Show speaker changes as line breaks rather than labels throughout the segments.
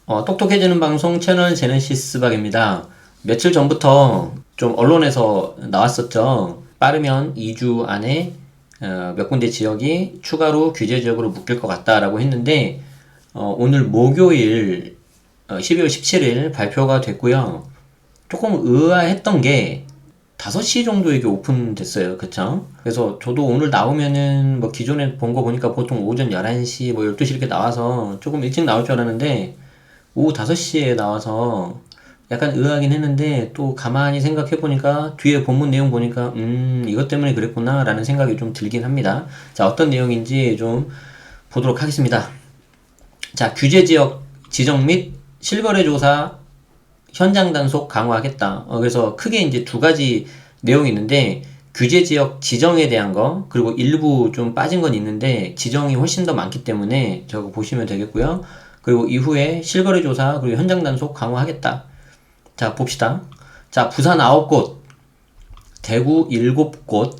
똑똑해지는 방송 채널 제네시스 박입니다. 며칠 전부터 좀 언론에서 나왔었죠. 빠르면 2주 안에 몇 군데 지역이 추가로 규제 지역으로 묶일 것 같다라고 했는데 오늘 목요일 12월 17일 발표가 됐고요. 조금 의아했던 게 5시 정도에 이게 오픈됐어요. 그쵸? 그래서 저도 오늘 나오면은 뭐 기존에 본 거 보니까 보통 오전 11시 뭐 12시 이렇게 나와서 조금 일찍 나올 줄 알았는데 오후 5시에 나와서 약간 의아하긴 했는데 또 가만히 생각해보니까 뒤에 본문 내용 보니까 이것 때문에 그랬구나 라는 생각이 좀 들긴 합니다. 자, 어떤 내용인지 좀 보도록 하겠습니다. 자, 규제지역 지정 및 실거래 조사 현장 단속 강화하겠다. 그래서 크게 이제 두 가지 내용이 있는데 규제지역 지정에 대한 거 그리고 일부 좀 빠진 건 있는데 지정이 훨씬 더 많기 때문에 저거 보시면 되겠고요. 그리고 이후에 실거래 조사 그리고 현장 단속 강화하겠다. 자, 봅시다. 자, 부산 9곳, 대구 7곳,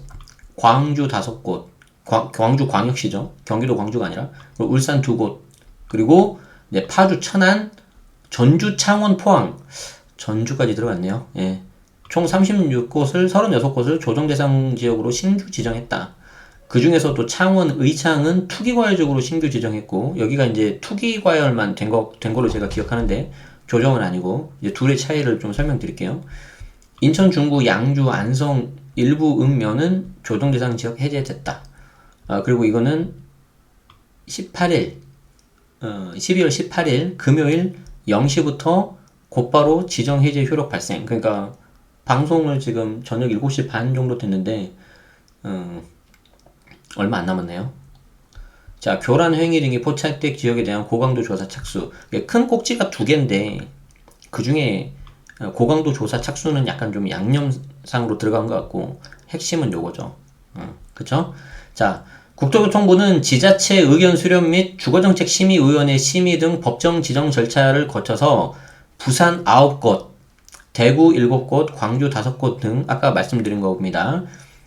광주 5곳, 광주 광역시죠. 경기도 광주가 아니라. 그리고 울산 2곳, 그리고 이제 파주 천안, 전주 창원 포항, 전주까지 들어갔네요. 예. 총 36곳을 36곳을 조정 대상 지역으로 신규 지정했다. 그 중에서도 창원 의창은 투기과열적으로 신규 지정했고, 여기가 이제 투기과열만 된 걸로 제가 기억하는데, 조정은 아니고, 이제 둘의 차이를 좀 설명드릴게요. 인천, 중구, 양주, 안성 일부 읍면은 조정 대상 지역 해제됐다. 그리고 이거는 12월 18일 금요일 0시부터 곧바로 지정 해제 효력 발생. 그러니까 방송을 지금 저녁 7시 반 정도 됐는데, 얼마 안 남았네요. 자, 교란 행위 등이 포착된 지역에 대한 고강도 조사 착수. 큰 꼭지가 2개인데 그 중에 고강도 조사 착수는 약간 좀 양념상으로 들어간 것 같고 핵심은 요거죠. 그쵸? 자, 국토교통부는 지자체 의견 수렴 및 주거정책심의위원회 심의 등 법정 지정 절차를 거쳐서 부산 9곳, 대구 7곳, 광주 5곳 등 아까 말씀드린 겁니다.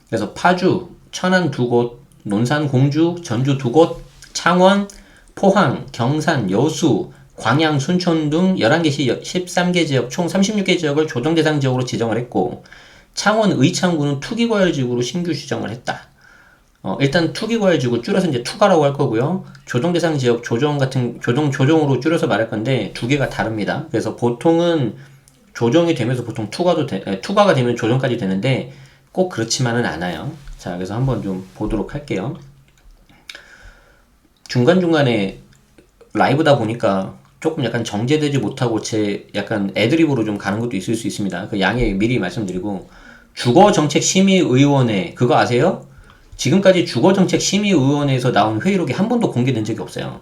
그래서 파주, 천안 2곳, 논산, 공주, 전주 2곳, 창원, 포항, 경산, 여수, 광양, 순천 등 11개 13개 지역, 총 36개 지역을 조정 대상 지역으로 지정을 했고, 창원 의창구는 투기과열지구로 신규 지정을 했다. 일단 투기과열지구 줄여서 이제 투가라고 할 거고요. 조정 대상 지역 조정으로 줄여서 말할 건데 두 개가 다릅니다. 그래서 보통은 조정이 되면서 보통 투가가 되면 조정까지 되는데 꼭 그렇지만은 않아요. 자, 그래서 한번 좀 보도록 할게요. 중간중간에 라이브다 보니까 조금 약간 정제되지 못하고 제 약간 애드립으로 좀 가는 것도 있을 수 있습니다. 그 양해 미리 말씀드리고, 주거정책심의위원회 그거 아세요? 지금까지 주거정책심의위원회에서 나온 회의록이 한 번도 공개된 적이 없어요.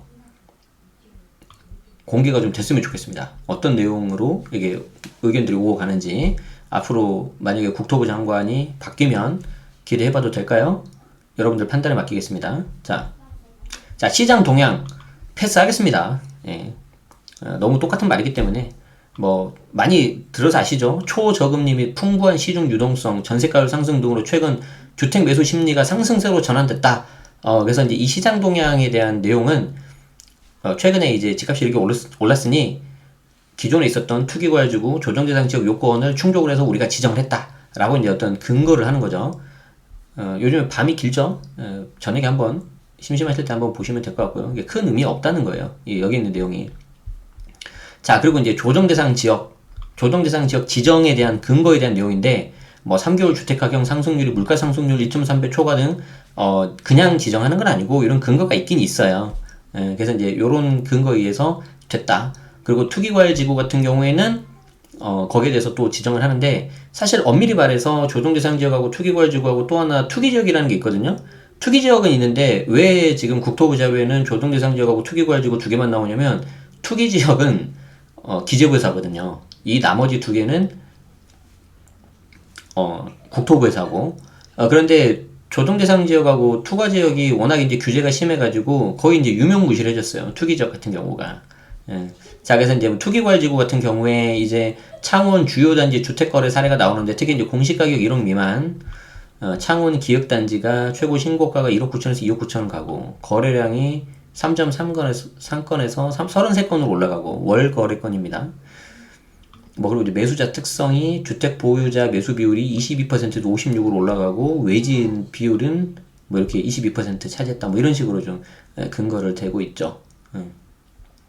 공개가 좀 됐으면 좋겠습니다. 어떤 내용으로 이게 의견들이 오고 가는지. 앞으로 만약에 국토부 장관이 바뀌면 기대해봐도 될까요? 여러분들 판단에 맡기겠습니다. 자, 시장 동향 패스하겠습니다. 예. 너무 똑같은 말이기 때문에 뭐 많이 들어서 아시죠? 초저금리 및 풍부한 시중 유동성, 전세가율 상승 등으로 최근 주택 매수 심리가 상승세로 전환됐다. 그래서 이제 이 시장 동향에 대한 내용은 최근에 이제 집값이 이렇게 올랐으니 기존에 있었던 투기과열지구 조정대상 지역 요건을 충족을 해서 우리가 지정을 했다라고 이제 어떤 근거를 하는 거죠. 요즘에 밤이 길죠? 저녁에 한번 심심하실 때 한번 보시면 될 것 같고요. 이게 큰 의미 없다는 거예요. 여기 있는 내용이. 자, 그리고 이제 조정대상 지역 지정에 대한 근거에 대한 내용인데, 뭐 3개월 주택가격 상승률이 물가 상승률 2.3배 초과 등 그냥 지정하는 건 아니고 이런 근거가 있긴 있어요. 그래서 이제 요런 근거에 의해서 됐다. 그리고 투기과열지구 같은 경우에는 거기에 대해서 또 지정을 하는데, 사실 엄밀히 말해서 조정대상 지역하고 투기과열지구하고 또 하나 투기지역이라는 게 있거든요. 투기지역은 있는데 왜 지금 국토부 자료에는 조정대상 지역하고 투기과열지구 2개만 나오냐면, 투기지역은 기재부에서 하거든요. 이 나머지 2개는 국토부에서 하고, 그런데 조정대상 지역하고 투과지역이 워낙 이제 규제가 심해가지고 거의 이제 유명무실해졌어요. 투기지역 같은 경우가. 자, 그래서 이제 투기과열지구 같은 경우에 이제 창원 주요단지 주택거래 사례가 나오는데, 특히 이제 공시가격 1억 미만, 창원 기역단지가 최고 신고가가 1억 9천에서 2억 9천 가고, 거래량이 3.3건에서 33건으로 올라가고 월 거래건입니다. 뭐 그리고 이제 매수자 특성이 주택 보유자 매수 비율이 22%도 56으로 올라가고 외지인 비율은 뭐 이렇게 22% 차지했다 뭐 이런 식으로 좀 근거를 대고 있죠.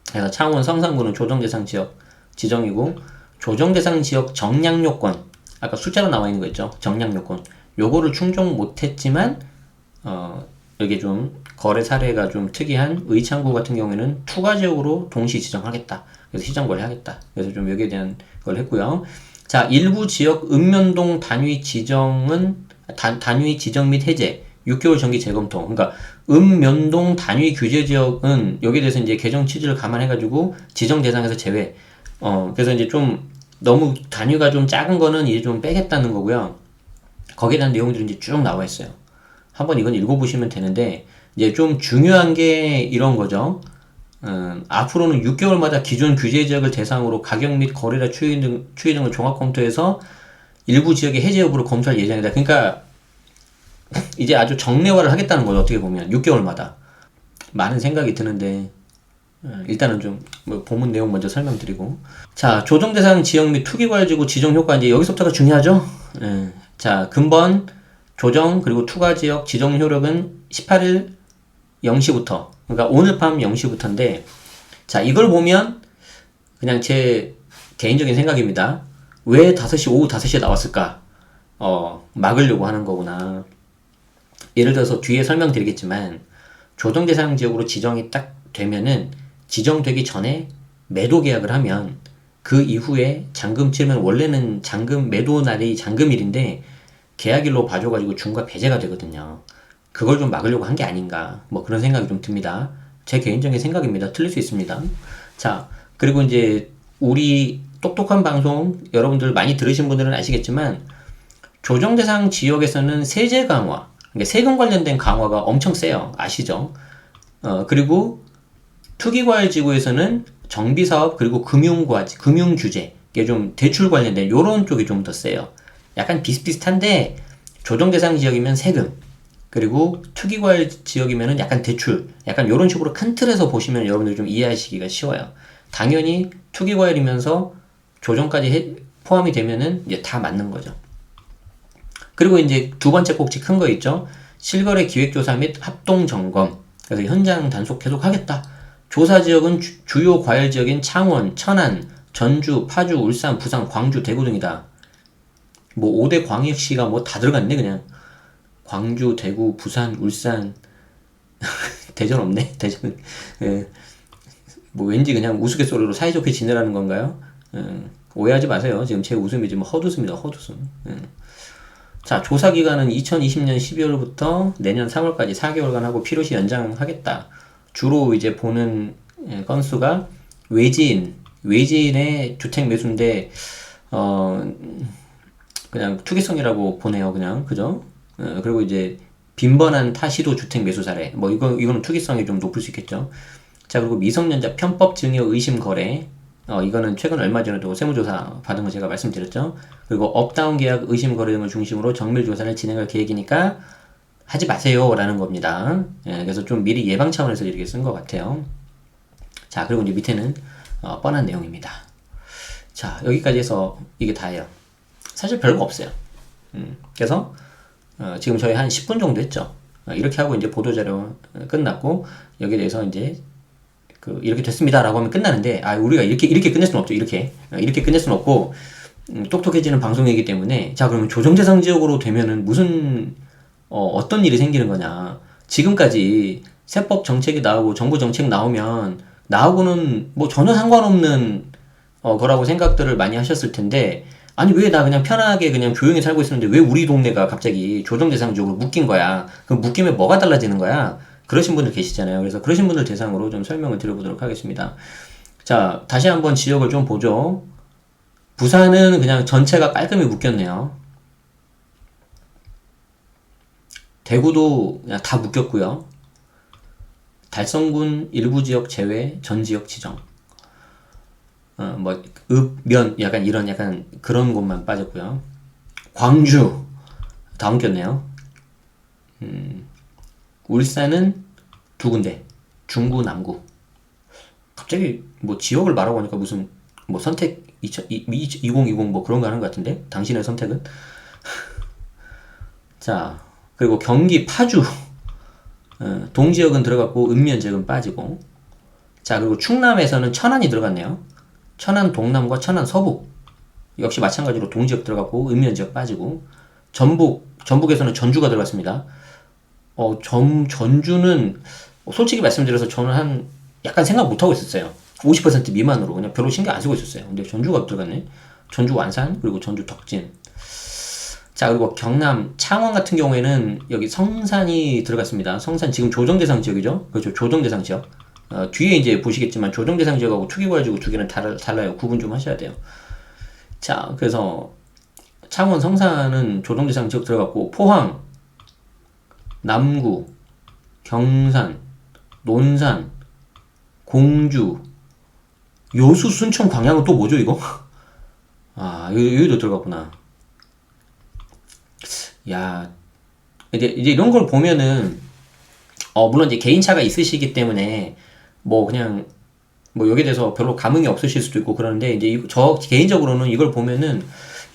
그래서 창원 성산구는 조정대상 지역 지정이고 조정대상 지역 정량 요건 아까 숫자로 나와 있는 거 있죠. 정량 요건 요거를 충족 못했지만 여기 좀 거래 사례가 좀 특이한 의창구 같은 경우에는 투과 지역으로 동시 지정하겠다. 그래서 시정 거래하겠다. 그래서 좀 여기에 대한 걸 했고요. 자, 일부 지역 읍면동 단위 지정은 단위 지정 및 해제 6개월 정기 재검토. 그러니까 읍면동 단위 규제 지역은 여기에 대해서 이제 개정 취지를 감안해가지고 지정 대상에서 제외. 그래서 이제 좀 너무 단위가 좀 작은 거는 이제 좀 빼겠다는 거고요. 거기에 대한 내용들이 이제 쭉 나와 있어요. 한번 이건 읽어보시면 되는데 이제 좀 중요한 게 이런 거죠. 앞으로는 6개월마다 기존 규제 지역을 대상으로 가격 및 거래라 추이 등을 종합 검토해서 일부 지역의 해제 여부를 검토할 예정이다. 그러니까 이제 아주 정례화를 하겠다는 거죠. 어떻게 보면 6개월마다 많은 생각이 드는데 일단은 좀뭐 본문 내용 먼저 설명드리고 자 조정 대상 지역 및 투기과열지구 지정 효과 이제 여기서부터가 중요하죠. 자 근본 조정 그리고 투과 지역 지정 효력은 18일 0시부터 그러니까 오늘 밤 0시부터인데 자 이걸 보면 그냥 제 개인적인 생각입니다. 왜 5시 오후 5시에 나왔을까? 막으려고 하는 거구나. 예를 들어서 뒤에 설명드리겠지만 조정 대상 지역으로 지정이 딱 되면은 지정되기 전에 매도 계약을 하면 그 이후에 잔금 치르면 원래는 잔금 매도 날이 잔금일인데 계약일로 봐줘가지고 중과 배제가 되거든요. 그걸 좀 막으려고 한 게 아닌가 뭐 그런 생각이 좀 듭니다. 제 개인적인 생각입니다. 틀릴 수 있습니다. 자 그리고 이제 우리 똑똑한 방송 여러분들 많이 들으신 분들은 아시겠지만 조정 대상 지역에서는 세제 강화 그러니까 세금 관련된 강화가 엄청 세요. 아시죠? 그리고 투기과열지구에서는 정비사업 그리고 금융규제 이게 좀 대출 관련된 요런 쪽이 좀 더 세요. 약간 비슷비슷한데 조정대상 지역이면 세금 그리고 투기과열 지역이면은 약간 대출 약간 요런 식으로 큰 틀에서 보시면 여러분들 좀 이해하시기가 쉬워요. 당연히 투기과열이면서 조정까지 포함이 되면은 이제 다 맞는 거죠. 그리고 이제 두 번째 꼭지 큰 거 있죠. 실거래 기획조사 및 합동점검. 그래서 현장 단속 계속 하겠다. 조사 지역은 주요 과열 지역인 창원, 천안, 전주, 파주, 울산, 부산, 광주, 대구 등이다. 뭐 5대 광역시가 뭐 다 들어갔네 그냥. 광주, 대구, 부산, 울산. 대전 없네. 대전. 예. 뭐 왠지 그냥 우스갯소리로 사이좋게 지내라는 건가요? 오해하지 마세요. 지금 제 웃음이 지금 헛웃음이다. 헛웃음. 자, 조사 기간은 2020년 12월부터 내년 3월까지 4개월간 하고 필요시 연장하겠다. 주로 이제 보는 건수가 외지인의 주택 매수인데, 그냥 투기성이라고 보네요. 그냥, 그죠? 그리고 이제 빈번한 타시도 주택 매수 사례. 뭐, 이거는 투기성이 좀 높을 수 있겠죠. 자, 그리고 미성년자 편법 증여 의심 거래. 이거는 최근 얼마 전에도 세무조사 받은 거 제가 말씀드렸죠. 그리고 업다운 계약 의심 거래 등을 중심으로 정밀 조사를 진행할 계획이니까 하지 마세요 라는 겁니다. 그래서 좀 미리 예방 차원에서 이렇게 쓴 것 같아요. 자 그리고 이제 밑에는 뻔한 내용입니다. 자 여기까지 해서 이게 다예요. 사실 별거 없어요. 그래서 지금 저희 한 10분 정도 했죠. 이렇게 하고 이제 보도자료 끝났고 여기에 대해서 이제 이렇게 됐습니다라고 하면 끝나는데 우리가 이렇게 끝낼 수는 없죠. 이렇게 끝낼 수는 없고 똑똑해지는 방송이기 때문에 자 그러면 조정대상 지역으로 되면은 무슨 어떤 일이 생기는 거냐. 지금까지 세법 정책이 나오고 정부 정책 나오고는 뭐 전혀 상관없는 거라고 생각들을 많이 하셨을 텐데 아니 왜 나 그냥 편하게 그냥 조용히 살고 있었는데 왜 우리 동네가 갑자기 조정대상 지역으로 묶인 거야. 그럼 묶이면 뭐가 달라지는 거야. 그러신 분들 계시잖아요. 그래서 그러신 분들 대상으로 좀 설명을 드려보도록 하겠습니다. 자, 다시 한번 지역을 좀 보죠. 부산은 그냥 전체가 깔끔히 묶였네요. 대구도 그냥 다 묶였고요. 달성군 일부 지역 제외, 전 지역 지정. 뭐 읍면 약간 이런 약간 그런 곳만 빠졌고요. 광주 다 묶였네요. 울산은 두 군데 중구, 남구. 갑자기 뭐 지역을 말하고 하니까 무슨 뭐 선택 2020 뭐 그런 거 하는 것 같은데? 당신의 선택은? 자, 그리고 경기 파주. 동지역은 들어갔고 읍면 지역은 빠지고. 자, 그리고 충남에서는 천안이 들어갔네요. 천안 동남과 천안 서북. 역시 마찬가지로 동지역 들어갔고 읍면 지역 빠지고. 전북에서는 전주가 들어갔습니다. 전주는 솔직히 말씀드려서 저는 한 약간 생각 못하고 있었어요. 50% 미만으로 그냥 별로 신경 안 쓰고 있었어요. 근데 전주가 들어갔네. 전주 완산 그리고 전주 덕진. 자, 그리고 경남 창원 같은 경우에는 여기 성산이 들어갔습니다. 성산 지금 조정 대상 지역이죠. 그렇죠. 조정 대상 지역. 뒤에 이제 보시겠지만 조정 대상 지역하고 투기과열지구 두 개는 달라요. 구분 좀 하셔야 돼요. 자, 그래서 창원 성산은 조정 대상 지역 들어갔고 포항, 남구, 경산, 논산, 공주, 여수, 순천, 광양은 또 뭐죠 이거? 여기도 들어갔구나. 야, 이제 이런 걸 보면은 물론 이제 개인차가 있으시기 때문에 뭐 그냥 뭐 여기에 대해서 별로 감흥이 없으실 수도 있고 그러는데 이제 저 개인적으로는 이걸 보면은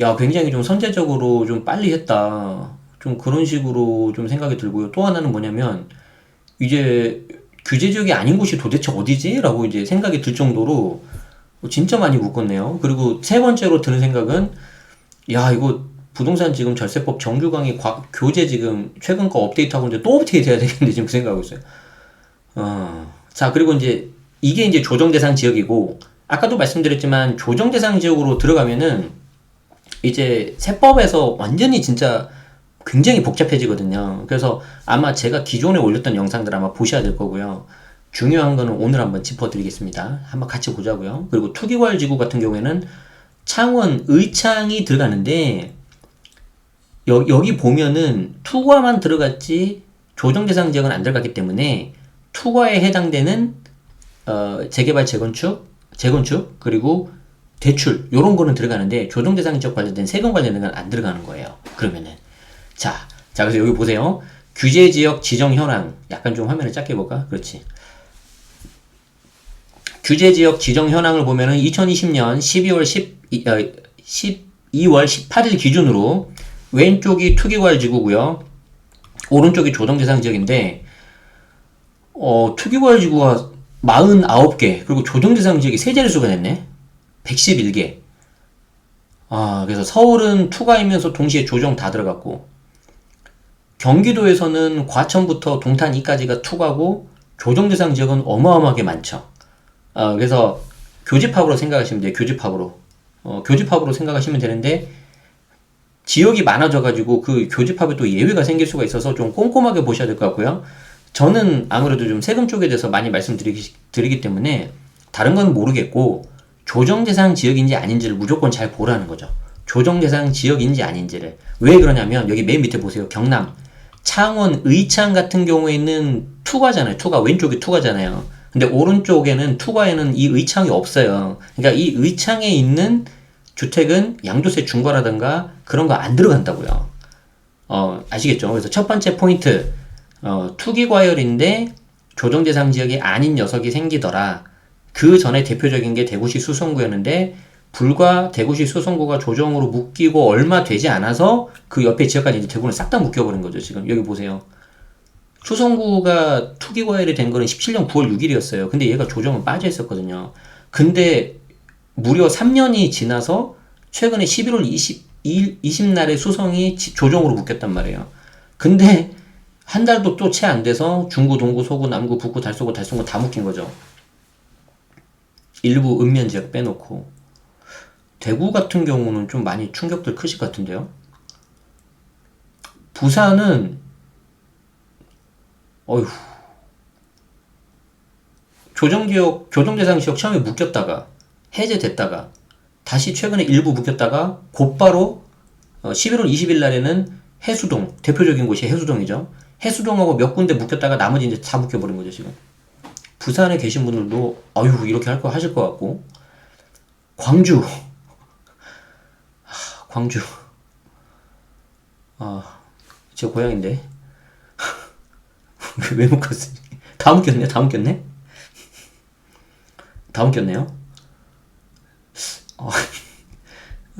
야, 굉장히 좀 선제적으로 좀 빨리 했다. 좀 그런 식으로 좀 생각이 들고요. 또 하나는 뭐냐면 이제 규제 지역이 아닌 곳이 도대체 어디지? 라고 이제 생각이 들 정도로 진짜 많이 묶었네요. 그리고 세 번째로 드는 생각은 야, 이거 부동산 지금 절세법 정규 강의 교재 지금 최근 거 업데이트하고 이제 또 업데이트 해야 되겠는데 지금 그 생각하고 있어요. 자, 그리고 이제 이게 이제 조정 대상 지역이고 아까도 말씀드렸지만 조정 대상 지역으로 들어가면은 이제 세법에서 완전히 진짜 굉장히 복잡해지거든요. 그래서 아마 제가 기존에 올렸던 영상들 아마 보셔야 될 거고요. 중요한 거는 오늘 한번 짚어드리겠습니다. 한번 같이 보자고요. 그리고 투기과열지구 같은 경우에는 창원 의창이 들어가는데 여기 보면은 투과만 들어갔지 조정 대상 지역은 안 들어갔기 때문에 투과에 해당되는 재개발 재건축 그리고 대출 요런 거는 들어가는데 조정 대상 지역 관련된 세금 관련된 건 안 들어가는 거예요. 그러면은 자 그래서 여기 보세요. 규제 지역 지정 현황 약간 좀 화면을 작게 해볼까? 그렇지. 규제 지역 지정 현황을 보면은 2020년 12월 18일 기준으로 왼쪽이 투기과열지구고요. 오른쪽이 조정 대상 지역인데 투기과열지구가 49개 그리고 조정 대상 지역이 세 자릿수가 됐네. 111개. 그래서 서울은 투과이면서 동시에 조정 다 들어갔고 경기도에서는 과천부터 동탄 2까지가 투과고 조정 대상 지역은 어마어마하게 많죠. 그래서 교집합으로 생각하시면 돼요. 교집합으로 생각하시면 되는데 지역이 많아져가지고 그 교집합에 또 예외가 생길 수가 있어서 좀 꼼꼼하게 보셔야 될 것 같고요. 저는 아무래도 좀 세금 쪽에 대해서 많이 말씀드리기 때문에 다른 건 모르겠고 조정 대상 지역인지 아닌지를 무조건 잘 보라는 거죠. 조정 대상 지역인지 아닌지를. 왜 그러냐면 여기 맨 밑에 보세요. 경남 창원 의창 같은 경우에는 투과잖아요. 왼쪽이 투과잖아요. 근데 오른쪽에는 투과에는 이 의창이 없어요. 그러니까 이 의창에 있는 주택은 양도세 중과라든가 그런 거 안 들어간다고요. 아시겠죠? 그래서 첫 번째 포인트, 투기과열인데 조정 대상 지역이 아닌 녀석이 생기더라. 그 전에 대표적인 게 대구시 수성구였는데 불과 대구시 수성구가 조정으로 묶이고 얼마 되지 않아서 그 옆에 지역까지 이제 대구는 싹 다 묶여버린 거죠. 지금 여기 보세요. 수성구가 투기과열이 된 거는 17년 9월 6일이었어요. 근데 얘가 조정은 빠져 있었거든요. 근데 무려 3년이 지나서 최근에 11월 20날에 수성이 조정으로 묶였단 말이에요. 근데 한 달도 또 채 안 돼서 중구, 동구, 소구, 남구, 북구, 달서구, 달송구 다 묶인 거죠. 일부 읍면 지역 빼놓고. 대구 같은 경우는 좀 많이 충격들 크실 것 같은데요. 부산은 조정 대상 지역 처음에 묶였다가 해제됐다가 다시 최근에 일부 묶였다가 곧바로 11월 20일 날에는 해수동, 대표적인 곳이 해수동이죠. 해수동하고 몇 군데 묶였다가 나머지 이제 다 묶여버린 거죠, 지금. 부산에 계신 분들도 이렇게 하실 것 같고. 광주. 광주. 제 고향인데. 왜 묶었지? 다 웃겼네, 다 웃겼네? 다 웃겼네요.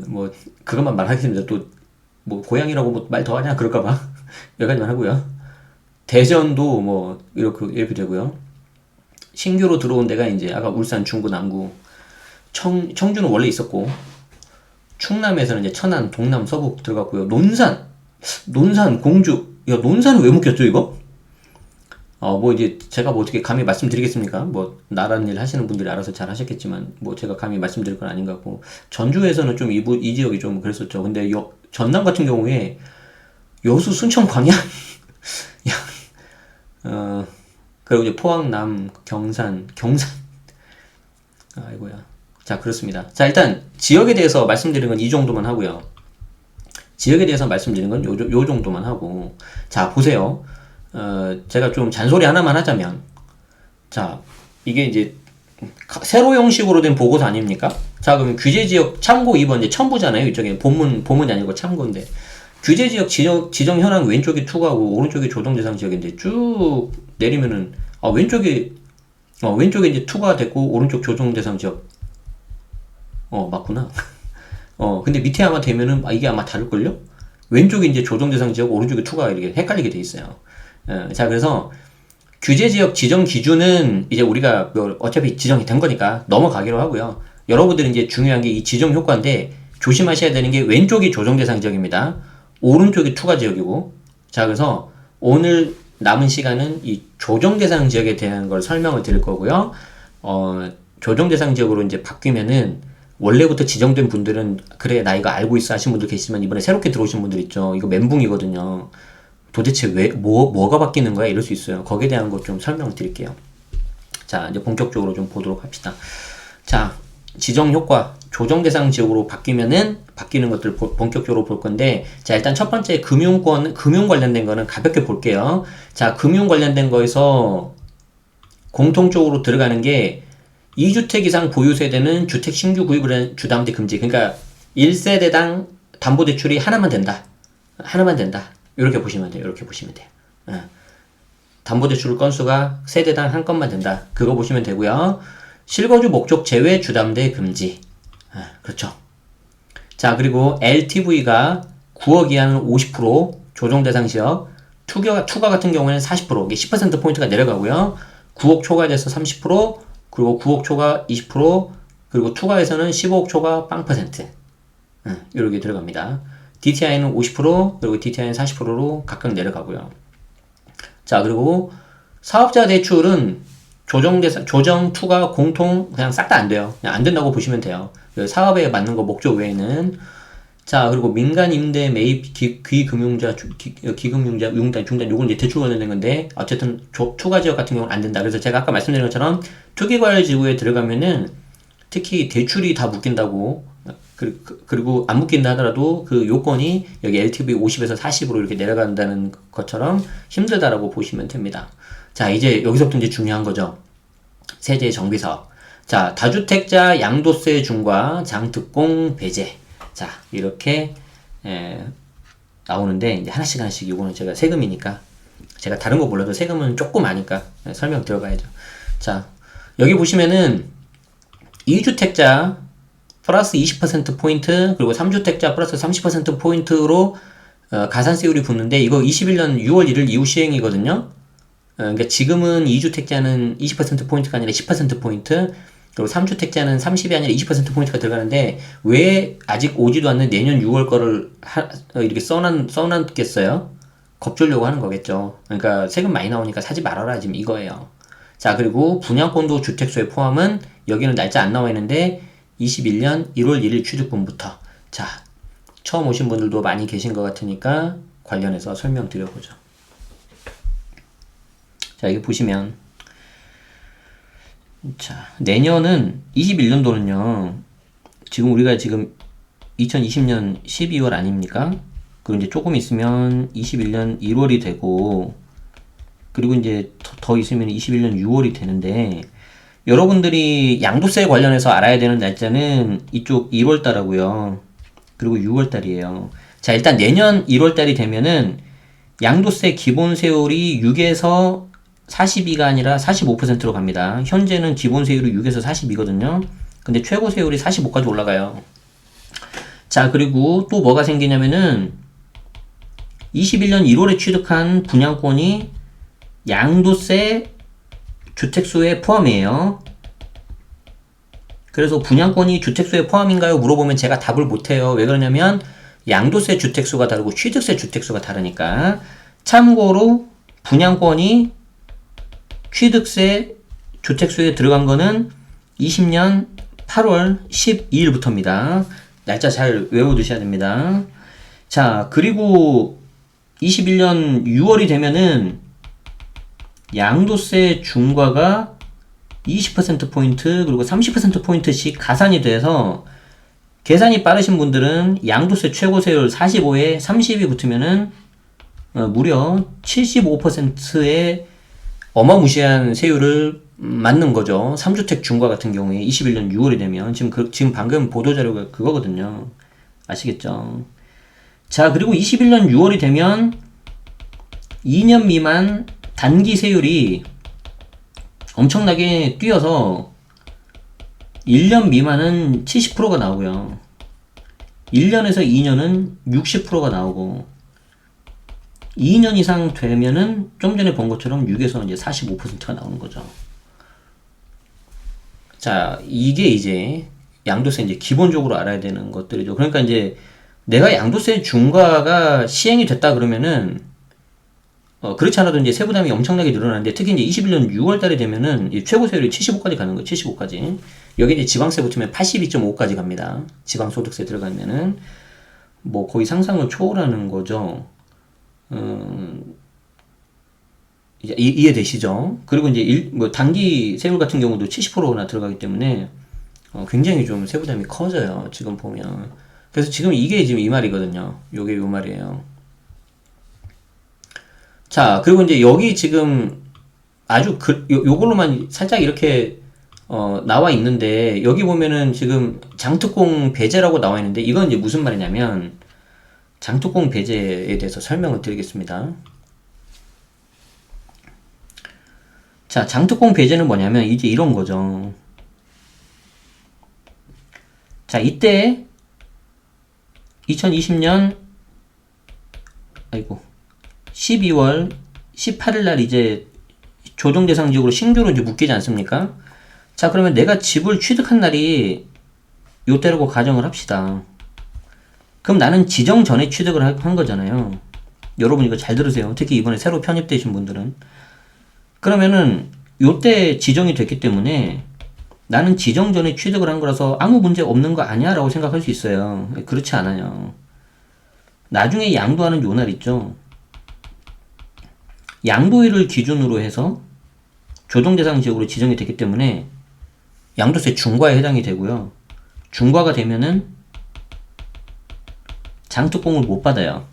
뭐, 그것만 말하겠습니다. 또, 뭐, 고양이라고 뭐 말 더 하냐? 그럴까봐. 여기까지만 하고요. 대전도 뭐, 이렇게 되고요. 신규로 들어온 데가 이제, 아까 울산, 중구, 남구, 청주는 원래 있었고, 충남에서는 이제 천안, 동남, 서북 들어갔고요. 논산, 공주. 야, 논산은 왜 묶였죠, 이거? 뭐 이제 제가 뭐 어떻게 감히 말씀드리겠습니까? 뭐 나라는 일 하시는 분들이 알아서 잘 하셨겠지만 뭐 제가 감히 말씀드릴 건 아닌 것 같고 전주에서는 좀 이 지역이 좀 그랬었죠. 근데 전남 같은 경우에 여수, 순천, 광양, 야, 그리고 이제 포항, 남, 경산, 아이고야. 자, 그렇습니다. 자, 일단 지역에 대해서 말씀드리는 건 이 정도만 하고요. 지역에 대해서 말씀드리는 건 요 정도만 하고 자, 보세요. 제가 좀 잔소리 하나만 하자면, 자, 이게 이제 세로 형식으로 된 보고서 아닙니까? 자, 그러면 규제지역 참고 2번 이제 첨부잖아요. 이쪽에 본문이 아니고 참고인데. 규제지역 지정 현황 왼쪽이 투가고 오른쪽이 조정대상 지역인데 쭉 내리면은 왼쪽에 이제 투가 됐고 오른쪽 조정대상 지역. 맞구나. 근데 밑에 아마 되면은 이게 아마 다를걸요? 왼쪽이 이제 조정대상 지역, 오른쪽이 투가 이렇게 헷갈리게 돼 있어요. 자, 그래서 규제지역 지정 기준은 이제 우리가 어차피 지정이 된 거니까 넘어가기로 하고요. 여러분들은 이제 중요한 게 이 지정 효과인데 조심하셔야 되는 게 왼쪽이 조정대상 지역입니다. 오른쪽이 투가 지역이고. 자, 그래서 오늘 남은 시간은 이 조정대상 지역에 대한 걸 설명을 드릴 거고요. 조정대상 지역으로 이제 바뀌면은 원래부터 지정된 분들은 그래 나 이거 알고 있어 하신 분들 계시지만 이번에 새롭게 들어오신 분들 있죠. 이거 멘붕이거든요. 도대체 뭐가 바뀌는 거야? 이럴 수 있어요. 거기에 대한 것 좀 설명드릴게요. 자, 이제 본격적으로 좀 보도록 합시다. 자, 지정 효과, 조정 대상 지역으로 바뀌는 것들 본격적으로 볼 건데, 자, 일단 첫 번째 금융 관련된 거는 가볍게 볼게요. 자, 금융 관련된 거에서 공통적으로 들어가는 게 2주택 이상 보유 세대는 주택 신규 구입을 주담대 금지. 그러니까 1세대당 담보대출이 하나만 된다. 이렇게 보시면 돼요. 담보대출 건수가 세대당 한 건만 된다. 그거 보시면 되고요. 실거주 목적 제외 주담대 금지. 그렇죠. 자, 그리고 LTV가 9억 이하는 50%, 조정 대상 지역, 투가 같은 경우에는 40%, 이게 10%포인트가 내려가고요. 9억 초과돼서 30%, 그리고 9억 초과 20%, 그리고 투가에서는 15억 초과 0%. 이렇게 들어갑니다. DTI는 50%, 그리고 DTI는 40%로 각각 내려가고요. 자, 그리고 사업자 대출은 조정, 투가, 공통, 그냥 싹 다 안 돼요. 그냥 안 된다고 보시면 돼요. 사업에 맞는 거 목적 외에는. 자, 그리고 민간 임대 매입 기금융자, 융단, 중단, 요건 이제 대출 관련된 건데, 어쨌든 투가 지역 같은 경우는 안 된다. 그래서 제가 아까 말씀드린 것처럼 투기과열지구에 들어가면은 특히 대출이 다 묶인다고, 그리고 안 묶인다 하더라도 그 요건이 여기 LTV 50에서 40으로 이렇게 내려간다는 것처럼 힘들다라고 보시면 됩니다. 자, 이제 여기서부터 이제 중요한 거죠. 세제 정비 사업. 자, 다주택자 양도세 중과 장특공 배제. 자, 이렇게 나오는데 이제 하나씩 이거는 제가 세금이니까 제가 다른 거 몰라도 세금은 조금 아니까 설명 들어가야죠. 자, 여기 보시면은 2주택자 플러스 20%포인트, 그리고 3주택자 플러스 30%포인트로 가산세율이 붙는데, 이거 21년 6월 1일 이후 시행이거든요. 그러니까 지금은 2주택자는 20%포인트가 아니라 10%포인트, 그리고 3주택자는 30이 아니라 20%포인트가 들어가는데, 왜 아직 오지도 않는 내년 6월 거를 이렇게 써놨겠어요? 겁주려고 하는 거겠죠. 그러니까 세금 많이 나오니까 사지 말아라, 지금 이거예요. 자, 그리고 분양권도 주택수에 포함은 여기는 날짜 안 나와 있는데, 21년 1월 1일 취득분부터. 자, 처음 오신 분들도 많이 계신 것 같으니까 관련해서 설명드려보죠. 자, 여기 보시면, 자, 내년은 21년도는요, 우리가 지금 2020년 12월 아닙니까? 그리고 이제 조금 있으면 21년 1월이 되고, 그리고 이제 더 있으면 21년 6월이 되는데, 여러분들이 양도세 관련해서 알아야 되는 날짜는 이쪽 1월달하고요. 그리고 6월달이에요. 자, 일단 내년 1월달이 되면은 양도세 기본세율이 6에서 42가 아니라 45%로 갑니다. 현재는 기본 세율이 6에서 42거든요. 근데 최고 세율이 45까지 올라가요. 자, 그리고 또 뭐가 생기냐면은 21년 1월에 취득한 분양권이 양도세 주택수에 포함이에요. 그래서 분양권이 주택수에 포함인가요? 물어보면 제가 답을 못해요. 왜 그러냐면 양도세 주택수가 다르고 취득세 주택수가 다르니까. 참고로 분양권이 취득세 주택수에 들어간 거는 20년 8월 12일부터입니다. 날짜 잘 외워두셔야 됩니다. 자, 그리고 21년 6월이 되면은 양도세 중과가 20%포인트 그리고 30%포인트씩 가산이 돼서 계산이 빠르신 분들은 양도세 최고세율 45에 30이 붙으면은 무려 75%의 어마무시한 세율을 맞는 거죠. 3주택 중과 같은 경우에 21년 6월이 되면 지금 방금 보도자료가 그거거든요. 아시겠죠? 자, 그리고 21년 6월이 되면 2년 미만 단기 세율이 엄청나게 뛰어서 1년 미만은 70%가 나오고요. 1년에서 2년은 60%가 나오고 2년 이상 되면은 좀 전에 본 것처럼 6에서 이제 45%가 나오는 거죠. 자, 이게 이제 양도세 이제 기본적으로 알아야 되는 것들이죠. 그러니까 이제 내가 양도세 중과가 시행이 됐다 그러면은 그렇지 않아도 이제 세부담이 엄청나게 늘어나는데 특히 이제 21년 6월 달에 되면은 최고 세율이 75까지 가는 거예요. 75까지. 여기 이제 지방세 붙으면 82.5까지 갑니다. 지방소득세 들어가면은 뭐 거의 상상을 초월하는 거죠. 이제 이해되시죠? 그리고 이제 뭐 단기 세율 같은 경우도 70%나 들어가기 때문에 굉장히 좀 세부담이 커져요. 지금 보면. 그래서 지금 이게 지금 이 말이거든요. 요게 요 말이에요. 자, 그리고 이제 여기 지금 아주 요걸로만 살짝 이렇게 나와 있는데 여기 보면은 지금 장특공 배제라고 나와 있는데 이건 이제 무슨 말이냐면 장특공 배제에 대해서 설명을 드리겠습니다. 자, 장특공 배제는 뭐냐면 이제 이런 거죠. 자, 이때 2020년 12월 18일 날 이제 조정대상 지역으로 신규로 이제 묶이지 않습니까? 자, 그러면 내가 집을 취득한 날이 요때라고 가정을 합시다. 그럼 나는 지정 전에 취득을 한 거잖아요. 여러분 이거 잘 들으세요. 특히 이번에 새로 편입되신 분들은. 그러면은 요때 지정이 됐기 때문에 나는 지정 전에 취득을 한 거라서 아무 문제 없는 거 아니야? 라고 생각할 수 있어요. 그렇지 않아요. 나중에 양도하는 요 날 있죠. 양도일을 기준으로 해서 조정대상 지역으로 지정이 됐기 때문에 양도세 중과에 해당이 되고요. 중과가 되면은 장특공을 못 받아요.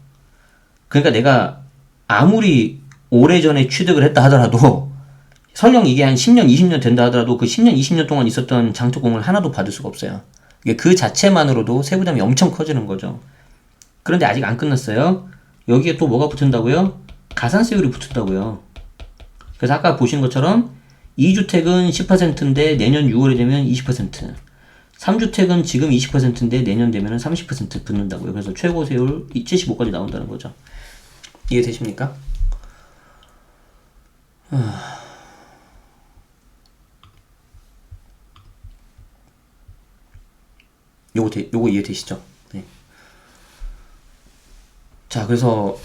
그러니까 내가 아무리 오래전에 취득을 했다 하더라도 설령 이게 한 10년, 20년 된다 하더라도 그 10년, 20년 동안 있었던 장특공을 하나도 받을 수가 없어요. 이게 그 자체만으로도 세부담이 엄청 커지는 거죠. 그런데 아직 안 끝났어요. 여기에 또 뭐가 붙은다고요? 가산세율이 붙은다고요. 그래서 아까 보신 것처럼 2주택은 10%인데 내년 6월이 되면 20%, 3주택은 지금 20%인데 내년 되면 30% 붙는다고요. 그래서 최고 세율 75까지 나온다는 거죠. 이해되십니까? 요거 이해되시죠? 네. 자, 그래서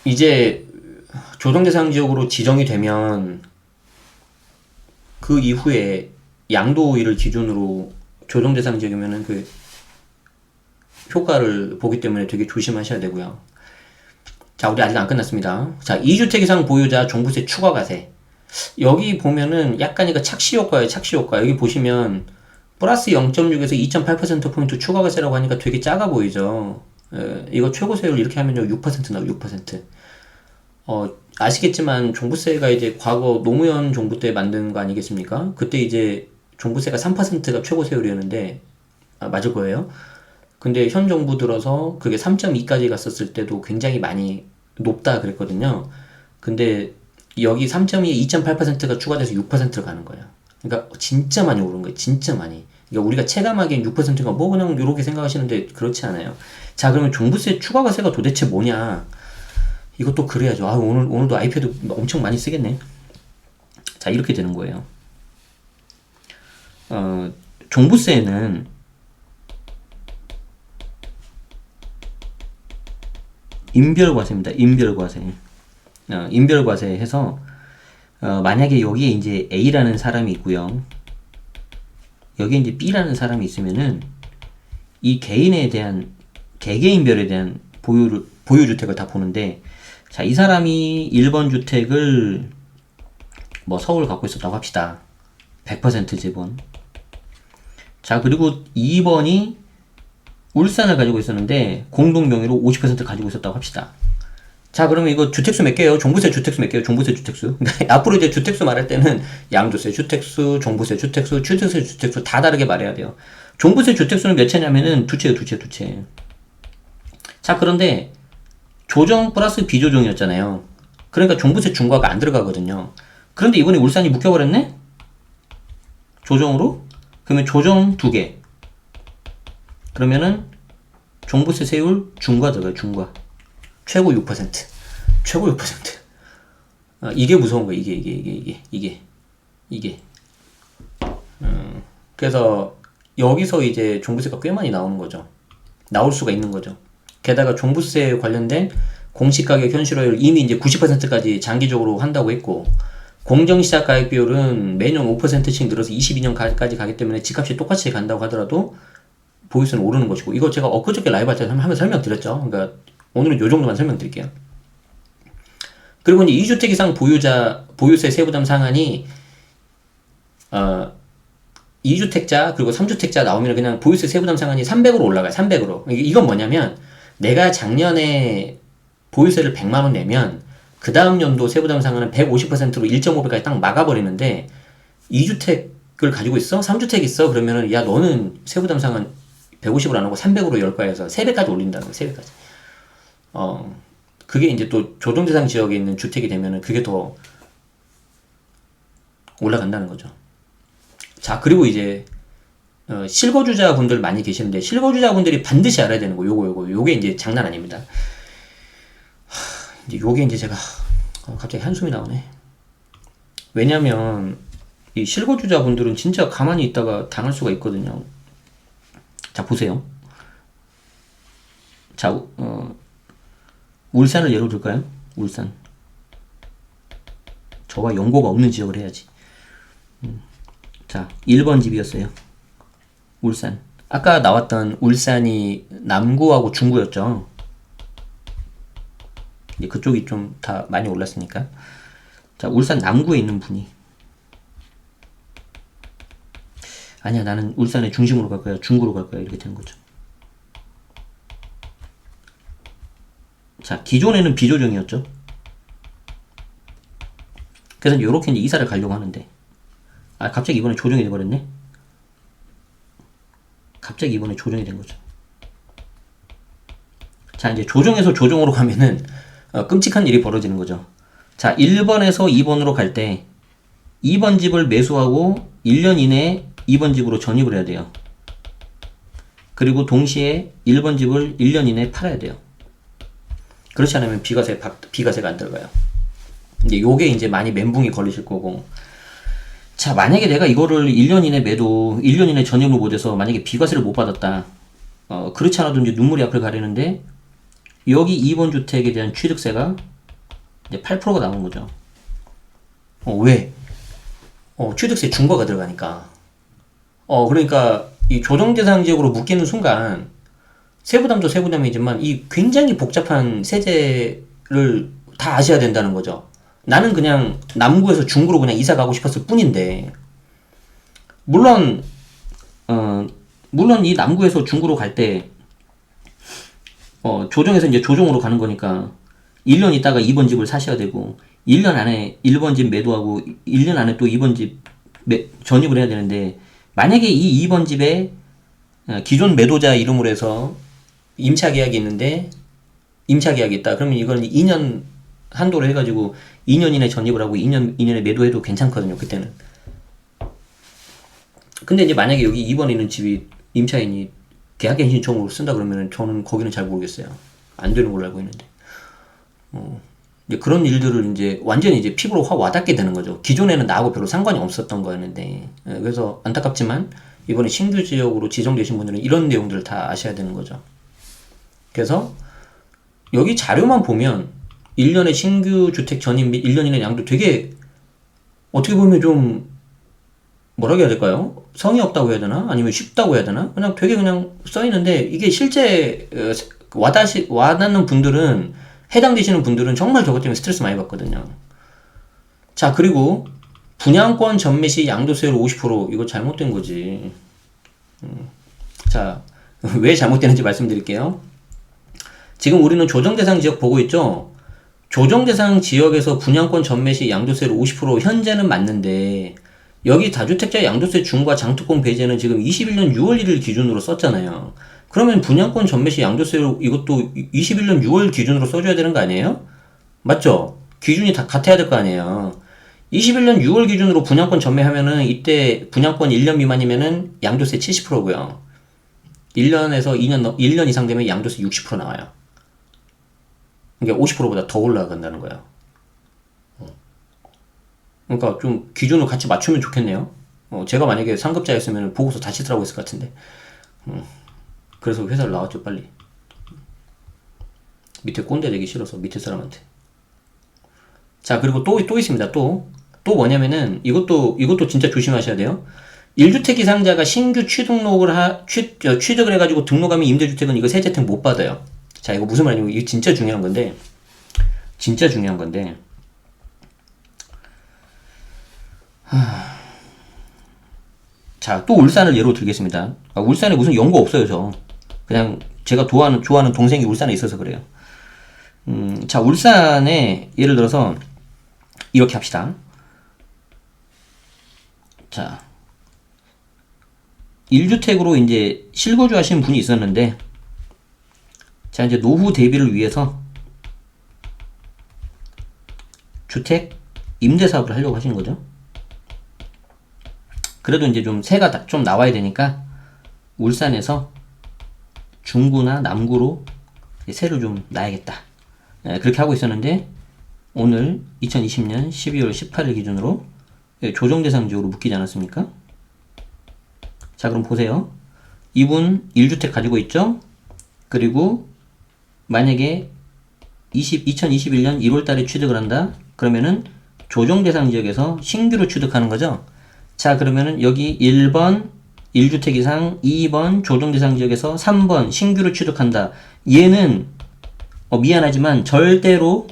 이제 조정대상 지역으로 지정이 되면 그 이후에 양도일을 기준으로 조정대상 지역이면은 그 효과를 보기 때문에 되게 조심하셔야 되고요. 자, 우리 아직 안 끝났습니다. 자, 2주택 이상 보유자 종부세 추가 과세. 여기 보면은 약간 이거 착시 효과예요. 착시 효과. 여기 보시면 플러스 0.6에서 2.8%포인트 추가 과세라고 하니까 되게 작아 보이죠. 이거 최고 세율 이렇게 하면요 6% 나와요. 6%. 아시겠지만 종부세가 이제 과거 노무현 정부 때 만든 거 아니겠습니까? 그때 이제 종부세가 3%가 최고 세율이었는데 맞을 거예요. 근데 현 정부 들어서 그게 3.2까지 갔었을 때도 굉장히 많이 높다 그랬거든요. 근데 여기 3.2에 2.8%가 추가돼서 6%로 가는 거예요. 그러니까 진짜 많이 오른 거예요. 진짜 많이. 그러니까 우리가 체감하기엔 6%가 뭐 그냥 요렇게 생각하시는데 그렇지 않아요. 자, 그러면 종부세 추가과세가 도대체 뭐냐? 이것도 그래야죠. 아, 오늘도 아이패드 엄청 많이 쓰겠네. 자, 이렇게 되는 거예요. 종부세는 인별과세입니다. 인별과세. 인별과세 해서 만약에 여기에 이제 A라는 사람이 있고요. 여기에 이제 B라는 사람이 있으면은 이 개인에 대한 개개인별에 대한 보유주택을 다 보는데, 자, 이 사람이 1번 주택을 뭐 서울 갖고 있었다고 합시다. 100% 지분. 자, 그리고 2번이 울산을 가지고 있었는데 공동명의로 50% 가지고 있었다고 합시다. 자, 그러면 이거 주택수 몇 개예요? 종부세 주택수 몇 개예요? 종부세 주택수. 앞으로 이제 주택수 말할 때는 양도세 주택수, 종부세 주택수, 취득세 주택수 다 다르게 말해야 돼요. 종부세 주택수는 몇 채냐면은 두 채예요, 두 채. 자, 그런데 조정 플러스 비조정이었잖아요. 그러니까 종부세 중과가 안 들어가거든요. 그런데 이번에 울산이 묶여버렸네? 조정으로? 그러면 조정 2개. 그러면은 종부세 세율 중과 들어가요, 중과. 최고 6%. 최고 6%. 이게 무서운 거예요, 이게. 그래서 여기서 이제 종부세가 꽤 많이 나오는 거죠. 나올 수가 있는 거죠. 게다가 종부세 관련된 공시가격 현실화율 이미 이제 90%까지 장기적으로 한다고 했고, 공정시작 가격 비율은 매년 5%씩 늘어서 22년까지 가기 때문에 집값이 똑같이 간다고 하더라도 보유세는 오르는 것이고, 이거 제가 엊그저께 라이브 할 때 한번 설명드렸죠. 그러니까 오늘은 요 정도만 설명드릴게요. 그리고 이제 2주택 이상 보유자 보유세 세부담 상한이 2주택자 그리고 3주택자 나오면 그냥 보유세 세부담 상한이 300으로 올라가요. 300으로. 이건 뭐냐면 내가 작년에 보유세를 100만 원 내면 그 다음 연도 세부담 상한은 150%로 1.5배까지 딱 막아버리는데, 2주택을 가지고 있어? 3주택 있어? 그러면은 야, 너는 세부담 상한 150으로 안 하고 300으로 열 거야 해서 3배까지 올린다는 거야. 3배까지. 그게 이제 또 조정대상 지역에 있는 주택이 되면은 그게 더 올라간다는 거죠. 자, 그리고 이제 실거주자분들 많이 계시는데, 실거주자분들이 반드시 알아야 되는 거 요게 이제 장난 아닙니다. 이제 요게 이제 제가 갑자기 한숨이 나오네. 왜냐면 이 실거주자분들은 진짜 가만히 있다가 당할 수가 있거든요. 자, 보세요. 자, 울산을 예로 들까요? 울산. 저와 연고가 없는 지역을 해야지. 자, 1번 집이었어요. 울산. 아까 나왔던 울산이 남구하고 중구였죠. 이제 그쪽이 좀 다 많이 올랐으니까. 자, 울산 남구에 있는 분이, 아니야, 나는 울산의 중심으로 갈 거야, 중구로 갈 거야, 이렇게 되는 거죠. 자, 기존에는 비조정이었죠. 그래서 이렇게 이제 이사를 가려고 하는데, 갑자기 이번에 조정이 돼버렸네. 갑자기 이번에 조정이 된 거죠. 자, 이제 조정에서 조정으로 가면은 끔찍한 일이 벌어지는 거죠. 자, 1번에서 2번으로 갈 때 2번 집을 매수하고 1년 이내에 2번 집으로 전입을 해야 돼요. 그리고 동시에 1번 집을 1년 이내에 팔아야 돼요. 그렇지 않으면 비과세가 안 들어가요. 이제 요게 이제 많이 멘붕이 걸리실 거고. 자, 만약에 내가 이거를 1년 이내 매도, 1년 이내 전입을 못해서 만약에 비과세를 못 받았다. 그렇지 않아도 이제 눈물이 앞을 가리는데, 여기 2번 주택에 대한 취득세가 이제 8%가 나오는 거죠. 왜? 취득세 중과가 들어가니까. 그러니까 이 조정대상 지역으로 묶이는 순간 세부담도 세부담이지만 이 굉장히 복잡한 세제를 다 아셔야 된다는 거죠. 나는 그냥 남구에서 중구로 그냥 이사 가고 싶었을 뿐인데, 물론 이 남구에서 중구로 갈 때 조정에서 이제 조정으로 가는 거니까 1년 있다가 2번 집을 사셔야 되고, 1년 안에 1번 집 매도하고 1년 안에 또 2번 집 전입을 해야 되는데, 만약에 이 2번 집에 기존 매도자 이름으로 해서 임차 계약이 있는데, 임차 계약이 있다. 그러면 이걸 2년 한도로 해가지고 2년 이내 전입을 하고 2년 이내에 매도해도 괜찮거든요. 그때는. 근데 이제 만약에 여기 2번에 있는 집이 임차인이 계약갱 신청으로 쓴다 그러면은 저는 거기는 잘 모르겠어요. 안 되는 걸로 알고 있는데. 이제 그런 일들을 이제 완전히 이제 피부로 확 와닿게 되는 거죠. 기존에는 나하고 별로 상관이 없었던 거였는데. 그래서 안타깝지만 이번에 신규 지역으로 지정되신 분들은 이런 내용들을 다 아셔야 되는 거죠. 그래서 여기 자료만 보면 1년에 신규 주택 전입 및 1년 이내 양도 되게 어떻게 보면 좀 뭐라고 해야 될까요? 성의 없다고 해야 되나? 아니면 쉽다고 해야 되나? 그냥 되게 그냥 써 있는데 이게 실제 와닿는 분들은 해당되시는 분들은 정말 저것 때문에 스트레스 많이 받거든요. 자, 그리고 분양권 전매 시 양도세율 50% 이거 잘못된 거지. 자, 왜 잘못되는지 말씀드릴게요. 지금 우리는 조정대상 지역 보고 있죠? 조정대상 지역에서 분양권 전매 시 양도세율 50% 현재는 맞는데 여기 다주택자 양도세 중과 장특공 배제는 지금 21년 6월 1일 기준으로 썼잖아요. 그러면 분양권 전매 시 양도세율 이것도 21년 6월 기준으로 써줘야 되는 거 아니에요? 맞죠? 기준이 다 같아야 될 거 아니에요. 21년 6월 기준으로 분양권 전매하면은 이때 분양권 1년 미만이면은 양도세 70%고요. 1년에서 1년 이상 되면 양도세 60% 나와요. 그러니까 50%보다 더 올라간다는 거예요. 그러니까 좀 기준을 같이 맞추면 좋겠네요. 제가 만약에 상급자였으면 보고서 다시 쓰라고 했을 것 같은데. 그래서 회사를 나왔죠, 빨리. 밑에 꼰대 되기 싫어서, 밑에 사람한테. 자, 그리고 또 있습니다. 또 뭐냐면은, 이것도 진짜 조심하셔야 돼요. 1주택 이상자가 신규 취득을 해가지고 등록하면 임대주택은 이거 세제 혜택 못 받아요. 자, 이거 무슨 말이냐면, 이거 진짜 중요한 건데, 자, 또 울산을 예로 들겠습니다. 울산에 무슨 연고 없어요, 저. 그냥 제가 좋아하는 동생이 울산에 있어서 그래요. 자, 울산에 예를 들어서 이렇게 합시다. 자, 1주택으로 이제 실거주 하신 분이 있었는데, 자, 이제 노후 대비를 위해서 주택 임대 사업을 하려고 하신 거죠. 그래도 이제 좀 세가 좀 나와야 되니까 울산에서 중구나 남구로 세를 좀 놔야겠다. 그렇게 하고 있었는데 오늘 2020년 12월 18일 기준으로 조정대상 지역으로 묶이지 않았습니까? 자, 그럼 보세요. 이분 1주택 가지고 있죠? 그리고 만약에 2021년 1월달에 취득을 한다? 그러면은 조정대상 지역에서 신규로 취득하는 거죠? 자, 그러면은 여기 1번 1주택 이상, 2번 조정대상 지역에서 3번 신규로 취득한다. 얘는 미안하지만 절대로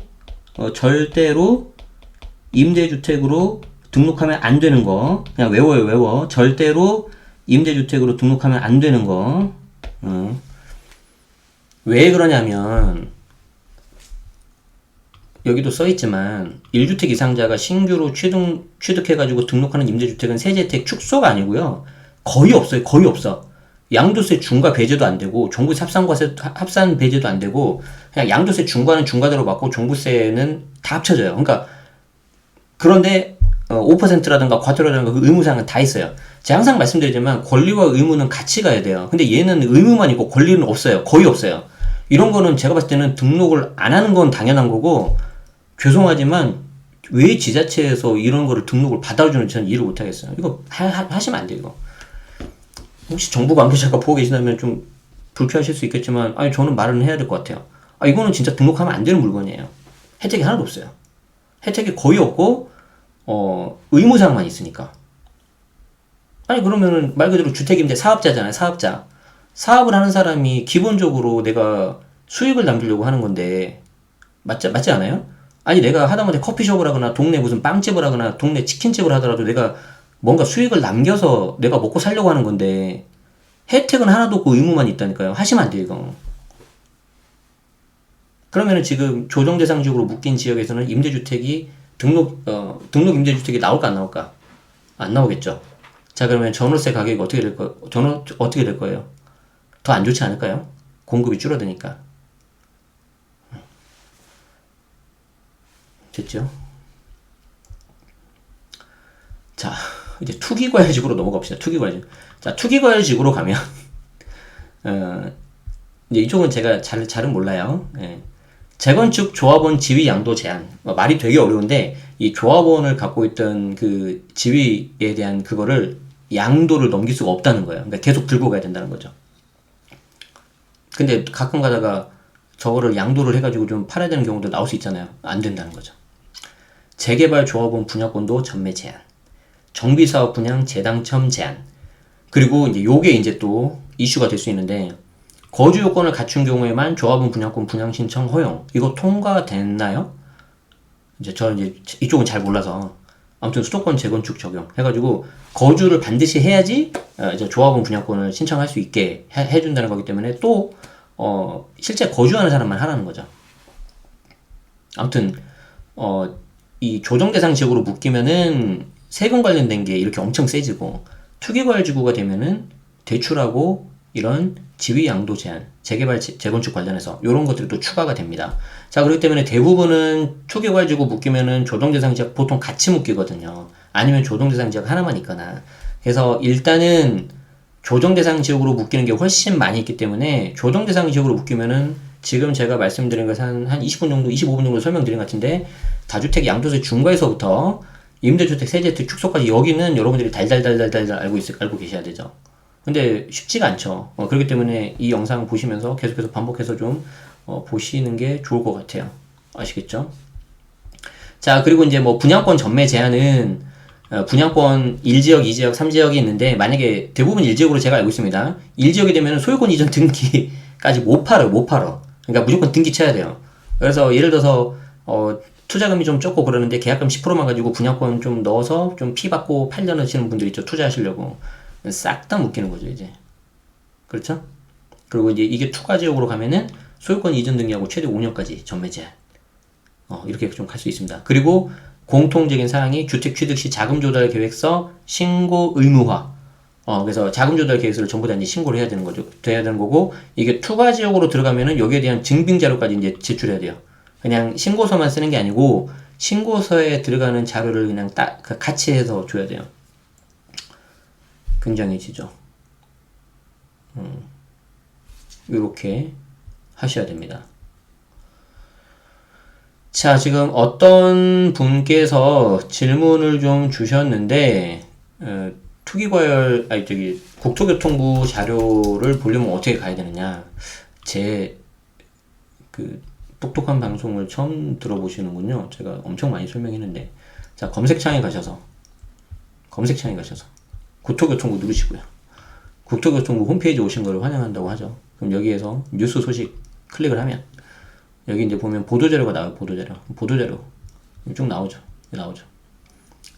임대주택으로 등록하면 안 되는 거. 그냥 외워. 절대로 임대주택으로 등록하면 안 되는 거. 왜 그러냐면 여기도 써있지만 1주택 이상자가 신규로 취득해가지고 등록하는 임대주택은 세제 혜택 축소가 아니고요. 거의 없어요. 거의 없어. 양도세 중과 배제도 안 되고 종부세 합산 배제도 안 되고 그냥 양도세 중과는 중과대로 받고 종부세는 다 합쳐져요. 그러니까 그런데 5%라든가 과태료라든가 그 의무사항은 다 있어요. 제가 항상 말씀드리지만 권리와 의무는 같이 가야 돼요. 근데 얘는 의무만 있고 권리는 없어요. 거의 없어요. 이런 거는 제가 봤을 때는 등록을 안 하는 건 당연한 거고 죄송하지만 왜 지자체에서 이런 거를 등록을 받아주는지 저는 이해를 못하겠어요. 이거 하시면 안 돼요. 이거. 혹시 정부 관계자가 보고 계시다면 좀 불쾌하실 수 있겠지만 아니 저는 말은 해야 될 것 같아요. 이거는 진짜 등록하면 안 되는 물건이에요. 혜택이 하나도 없어요. 혜택이 거의 없고 의무사항만 있으니까. 아니 그러면은 말 그대로 주택임대 사업자잖아요. 사업자. 사업을 하는 사람이 기본적으로 내가 수익을 남기려고 하는 건데 맞지 않아요? 아니 내가 하다못해 커피숍을 하거나 동네 무슨 빵집을 하거나 동네 치킨집을 하더라도 내가 뭔가 수익을 남겨서 내가 먹고 살려고 하는 건데 혜택은 하나도 없고 의무만 있다니까요. 하시면 안 돼요 이거. 그러면은 지금 조정대상 지역으로 묶인 지역에서는 임대주택이 등록 임대주택이 나올까 안 나올까? 안 나오겠죠. 자, 그러면 전월세 가격이 어떻게 될 거예요? 더 안 좋지 않을까요? 공급이 줄어드니까. 됐죠? 자, 이제 투기과열지구로 넘어갑시다. 투기과열지구. 자, 투기과열지구로 가면, 이제 이쪽은 제가 잘은 몰라요. 예. 재건축 조합원 지위 양도 제한. 말이 되게 어려운데, 이 조합원을 갖고 있던 그 지위에 대한 그거를 양도를 넘길 수가 없다는 거예요. 그러니까 계속 들고 가야 된다는 거죠. 근데 가끔 가다가 저거를 양도를 해가지고 좀 팔아야 되는 경우도 나올 수 있잖아요. 안 된다는 거죠. 재개발 조합원 분양권도 전매 제한. 정비사업 분양 재당첨 제한. 그리고 이제 요게 이제 또 이슈가 될 수 있는데, 거주 요건을 갖춘 경우에만 조합원 분양권 분양 신청 허용. 이거 통과됐나요? 이제 저는 이제 이쪽은 잘 몰라서. 아무튼 수도권 재건축 적용 해가지고 거주를 반드시 해야지 이제 조합원 분양권을 신청할 수 있게 해준다는 거기 때문에 또 실제 거주하는 사람만 하라는 거죠. 아무튼 이 조정 대상 지역으로 묶이면은 세금 관련된 게 이렇게 엄청 세지고, 투기과열지구가 되면은 대출하고 이런 지위 양도 제한, 재개발 재건축 관련해서 이런 것들이 또 추가가 됩니다. 자, 그렇기 때문에 대부분은 투기과열지구 묶이면은 조정 대상 지역 보통 같이 묶이거든요. 아니면 조정 대상 지역 하나만 있거나. 그래서 일단은 조정 대상 지역으로 묶이는 게 훨씬 많이 있기 때문에, 조정 대상 지역으로 묶이면은 지금 제가 말씀드린 것을 한 20분 정도, 25분 정도 설명드린 것 같은데, 다주택 양도세 중과에서부터 임대주택 세제 혜택 축소까지 여기는 여러분들이 달달달달달 알고 계셔야 되죠. 근데 쉽지가 않죠. 그렇기 때문에 이 영상 보시면서 계속해서 반복해서 좀 보시는 게 좋을 것 같아요. 아시겠죠? 자, 그리고 이제 뭐 분양권 전매 제한은 분양권 1지역, 2지역, 3지역이 있는데, 만약에 대부분 1지역으로 제가 알고 있습니다. 1지역이 되면 소유권 이전 등기까지 못 팔아. 그러니까 무조건 등기 쳐야 돼요. 그래서 예를 들어서 투자금이 좀 적고 그러는데 계약금 10%만 가지고 분양권 좀 넣어서 좀 피 받고 팔려놓으시는 분들 있죠. 투자하시려고. 싹 다 묶이는 거죠, 이제. 그렇죠? 그리고 이제 이게 투과지역으로 가면은 소유권 이전 등기하고 최대 5년까지 전매 제한. 이렇게 좀 갈 수 있습니다. 그리고 공통적인 사항이 주택 취득 시 자금 조달 계획서 신고 의무화. 그래서 자금 조달 계획서를 전부 다 이제 신고를 해야 되는 거죠. 돼야 되는 거고, 이게 투과지역으로 들어가면은 여기에 대한 증빙 자료까지 이제 제출해야 돼요. 그냥 신고서만 쓰는 게 아니고, 신고서에 들어가는 자료를 그냥 딱 같이 해서 줘야 돼요. 굉장해지죠. 이렇게 하셔야 됩니다. 자, 지금 어떤 분께서 질문을 좀 주셨는데, 국토교통부 자료를 보려면 어떻게 가야 되느냐. 제 똑똑한 방송을 처음 들어보시는군요. 제가 엄청 많이 설명했는데. 자, 검색창에 가셔서 국토교통부 누르시고요. 국토교통부 홈페이지 오신 거를 환영한다고 하죠. 그럼 여기에서 뉴스 소식 클릭을 하면, 여기 이제 보면 보도자료가 나와요. 보도자료 쭉 나오죠.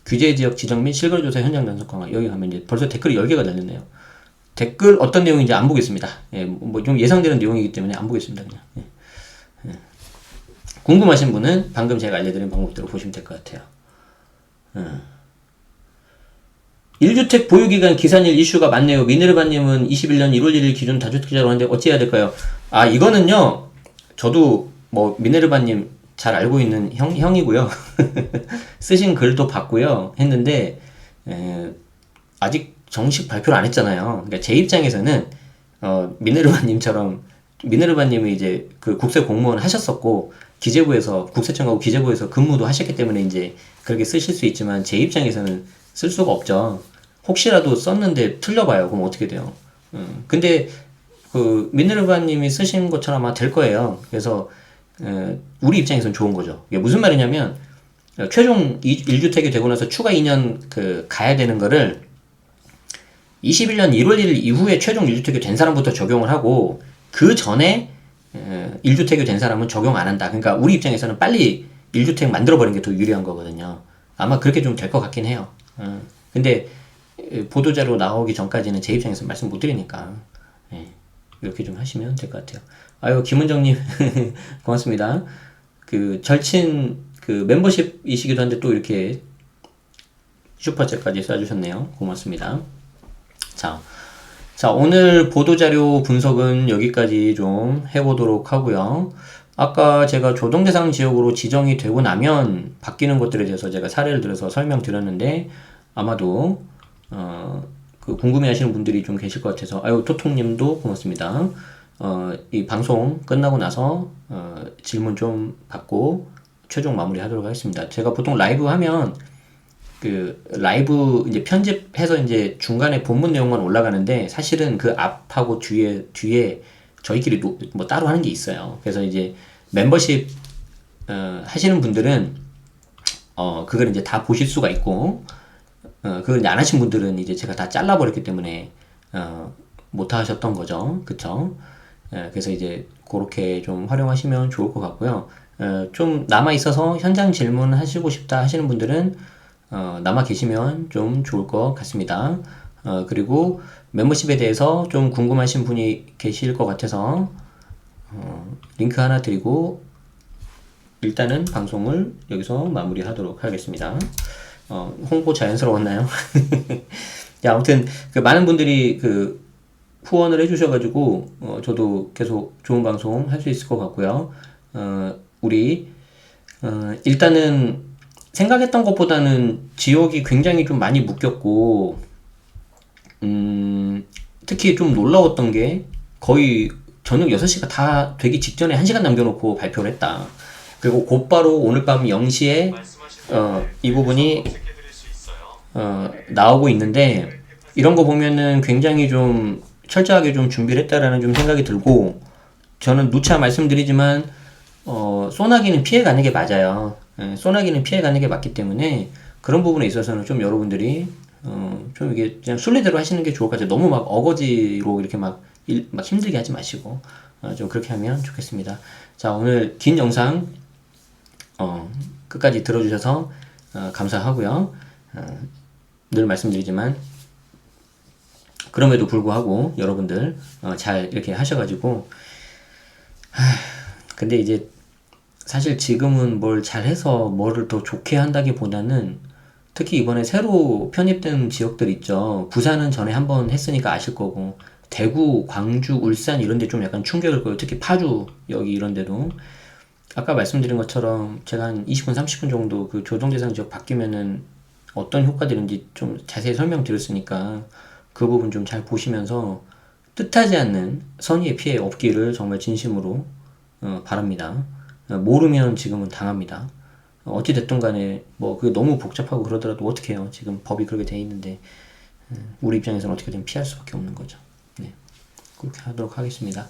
규제지역 지정 및 실거래조사 현장 단속 강화. 여기 가면 이제 벌써 댓글이 10개가 달렸네요. 댓글 어떤 내용인지 안 보겠습니다. 뭐 좀 예상되는 내용이기 때문에 안 보겠습니다. 그냥. 궁금하신 분은 방금 제가 알려드린 방법대로 보시면 될 것 같아요. 1주택 보유기간 기산일 이슈가 많네요. 미네르바님은 21년 1월 1일 기준 다주택자로 하는데 어찌해야 될까요? 이거는요, 저도 뭐 미네르바님 잘 알고 있는 형이고요. 쓰신 글도 봤고요. 했는데 아직 정식 발표를 안 했잖아요. 그러니까 제 입장에서는 미네르바님이 이제 그 국세 공무원 하셨었고, 국세청하고 기재부에서 근무도 하셨기 때문에 이제 그렇게 쓰실 수 있지만, 제 입장에서는 쓸 수가 없죠. 혹시라도 썼는데 틀려봐요. 그럼 어떻게 돼요? 근데 그 미네르바님이 쓰신 것처럼 아마 될 거예요. 그래서 우리 입장에서는 좋은 거죠. 이게 무슨 말이냐면, 최종 1주택이 되고 나서 추가 2년 가야 되는 거를 21년 1월 1일 이후에 최종 1주택이 된 사람부터 적용을 하고, 그 전에 1주택이 된 사람은 적용 안 한다. 그러니까 우리 입장에서는 빨리 1주택 만들어버리는 게 더 유리한 거거든요. 아마 그렇게 좀 될 것 같긴 해요. 근데 보도자료 나오기 전까지는 제 입장에서 말씀 못 드리니까 이렇게 좀 하시면 될 것 같아요. 아유, 김은정님 고맙습니다. 절친 멤버십이시기도 한데 또 이렇게 슈퍼챗까지 쏴주셨네요. 고맙습니다. 자, 오늘 보도자료 분석은 여기까지 좀 해보도록 하고요. 아까 제가 조정대상 지역으로 지정이 되고 나면 바뀌는 것들에 대해서 제가 사례를 들어서 설명드렸는데, 아마도 그 궁금해하시는 분들이 좀 계실 것 같아서 아유 토통님도 고맙습니다. 이 방송 끝나고 나서 질문 좀 받고 최종 마무리하도록 하겠습니다. 제가 보통 라이브 하면 그 라이브 이제 편집해서 이제 중간에 본문 내용만 올라가는데 사실은 그 앞하고 뒤에 저희끼리 뭐 따로 하는 게 있어요. 그래서 이제 멤버십 하시는 분들은 그걸 이제 다 보실 수가 있고 그걸 이제 안 하신 분들은 이제 제가 다 잘라버렸기 때문에 못 하셨던 거죠. 그쵸? 그래서 이제 그렇게 좀 활용하시면 좋을 것 같고요. 좀 남아 있어서 현장 질문 하시고 싶다 하시는 분들은 남아 계시면 좀 좋을 것 같습니다. 그리고 멤버십에 대해서 좀 궁금하신 분이 계실 것 같아서 링크 하나 드리고 일단은 방송을 여기서 마무리하도록 하겠습니다. 홍보 자연스러웠나요? 야, 아무튼 그 많은 분들이 그 후원을 해주셔가지고 저도 계속 좋은 방송 할 수 있을 것 같고요. 우리 일단은 생각했던 것보다는 지역이 굉장히 좀 많이 묶였고 특히 좀 놀라웠던 게 거의 저녁 6시가 다 되기 직전에 1시간 남겨놓고 발표를 했다. 그리고 곧바로 오늘 밤 0시에 이 부분이 나오고 있는데 이런 거 보면은 굉장히 좀 철저하게 좀 준비를 했다라는 좀 생각이 들고 저는 누차 말씀드리지만 소나기는 피해가는 게 맞아요. 소나기는 피해가는 게 맞기 때문에 그런 부분에 있어서는 좀 여러분들이 좀 이게 그냥 순리대로 하시는 게 좋을 것 같아요. 너무 막 어거지로 이렇게 막 힘들게 하지 마시고 좀 그렇게 하면 좋겠습니다. 자, 오늘 긴 영상 끝까지 들어주셔서 감사하고요. 늘 말씀드리지만 그럼에도 불구하고 여러분들 잘 이렇게 하셔가지고 근데 이제 사실 지금은 뭘 잘해서 뭐를 더 좋게 한다기보다는 특히 이번에 새로 편입된 지역들 있죠. 부산은 전에 한번 했으니까 아실 거고 대구, 광주, 울산 이런 데 좀 약간 충격일 거예요. 특히 파주 여기 이런 데도 아까 말씀드린 것처럼 제가 한 20분, 30분 정도 그 조정 대상 지역 바뀌면은 어떤 효과들인지 좀 자세히 설명드렸으니까 그 부분 좀 잘 보시면서 뜻하지 않는 선의의 피해 없기를 정말 진심으로 바랍니다. 모르면 지금은 당합니다. 어찌됐든 간에 뭐 그게 너무 복잡하고 그러더라도 어떻게 해요. 지금 법이 그렇게 돼 있는데 우리 입장에서는 어떻게든 피할 수밖에 없는 거죠. 네, 그렇게 하도록 하겠습니다.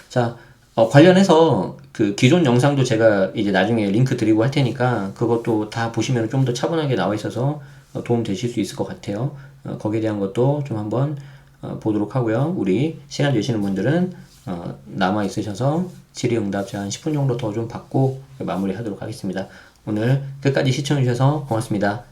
자, 관련해서 그 기존 영상도 제가 이제 나중에 링크 드리고 할 테니까 그것도 다 보시면 좀 더 차분하게 나와 있어서 도움 되실 수 있을 것 같아요. 거기에 대한 것도 좀 한번 보도록 하고요. 우리 시간 되시는 분들은 남아 있으셔서 질의응답 제가 한 10분 정도 더 좀 받고 마무리 하도록 하겠습니다. 오늘 끝까지 시청해주셔서 고맙습니다.